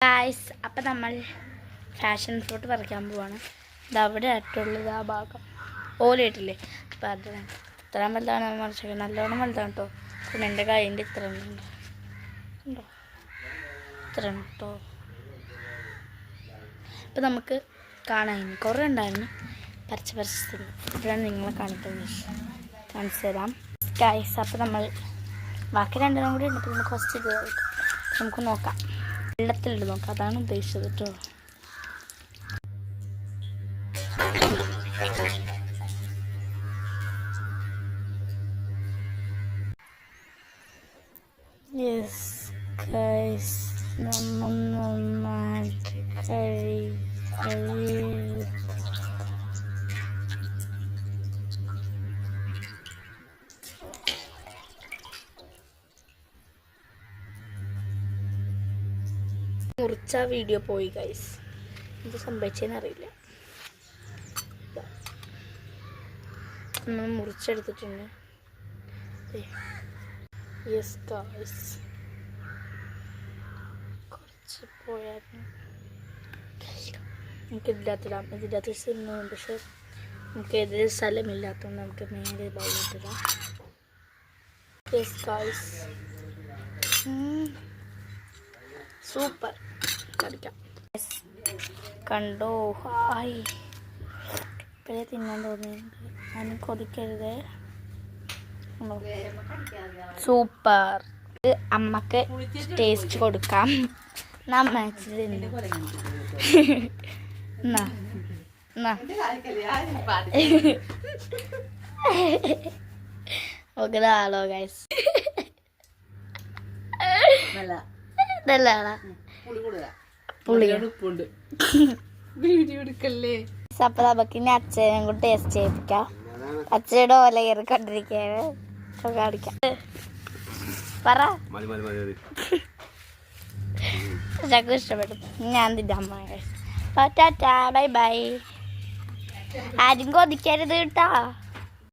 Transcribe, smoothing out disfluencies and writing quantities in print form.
Guys, അപ്പം നമ്മൾ fashion fruit പറിക്കാൻ പോവാണ്. ഇത് അവിടെ ആയിട്ടുള്ളത് ആ ഭാഗം ഓലയിട്ടില്ലേ, അപ്പം അത് ഇത്രയും വലുതാണ് മറിച്ചത്. നല്ലോണം വലുതാണ് കേട്ടോ. പിന്നെ എൻ്റെ കൈൻ്റെ ഇത്ര ഉണ്ട് ഉണ്ടോ, ഇത്ര ഉണ്ട് കേട്ടോ. അപ്പം നമുക്ക് കാണാൻ കുറേ ഉണ്ടായിരുന്നു, പറിച്ച് ഇവിടെയാണ് നിങ്ങളെ കാണിച്ചു തരാം ഗായ്സ്. അപ്പം നമ്മൾ ബാക്കി രണ്ടെണ്ണം കൂടി ഉണ്ട്. അപ്പം നമുക്ക് ഫസ്റ്റ് ഇത് നമുക്ക് നോക്കാം, വെള്ളത്തിലിട്ട് നോക്കാം, അതാണ് ഉദ്ദേശിച്ചത് കേട്ടോ. യെസ് ഗൈസ്, നമ്മൾ നന്നായിട്ട് മുറിച്ച വീഡിയോ പോയി ഗൈസ്, എന്ത് സംഭവിച്ചതെന്ന് അറിയില്ല. നമ്മൾ മുറിച്ചെടുത്തിട്ടുണ്ട്. യെസ് ഗൈസ്, കുറച്ച് പോയായിരുന്നു. നമുക്കിതില്ലാത്തിടാം, ഇതില്ലാത്ത സിമ്മുണ്ട്, പക്ഷെ നമുക്ക് ഏതൊരു സ്ഥലമില്ലാത്തതുകൊണ്ട് നമുക്ക് നേരെ ബൗളിട്ടിടാം. Yes guys, super. കടിക്കാം കണ്ടോ, ഹായ് ഇപ്പോഴേ തിന്നാൻ തോന്നിയിട്ടുണ്ട്. ഞാൻ കൊതിക്കരുത്. സൂപ്പർ. അമ്മക്ക് ടേസ്റ്റ് കൊടുക്കാം. ഓക്കെതാണോ ഗൈസ്? അപ്പൊ നമുക്ക് ഇനി അച്ഛനും കൂടി ടേസ്റ്റ് ചെയ്യിപ്പിക്കാം. അച്ഛയുടെ ഓല കയറി കണ്ടിരിക്കാണ്. കാണിക്കാം, പറ. ചക്ക ഇഷ്ടപ്പെട്ടു, ഞാൻ തിന്നാൻ പോയ. Bye bye. ആരും കൊതിക്കരുത് കേട്ടാ.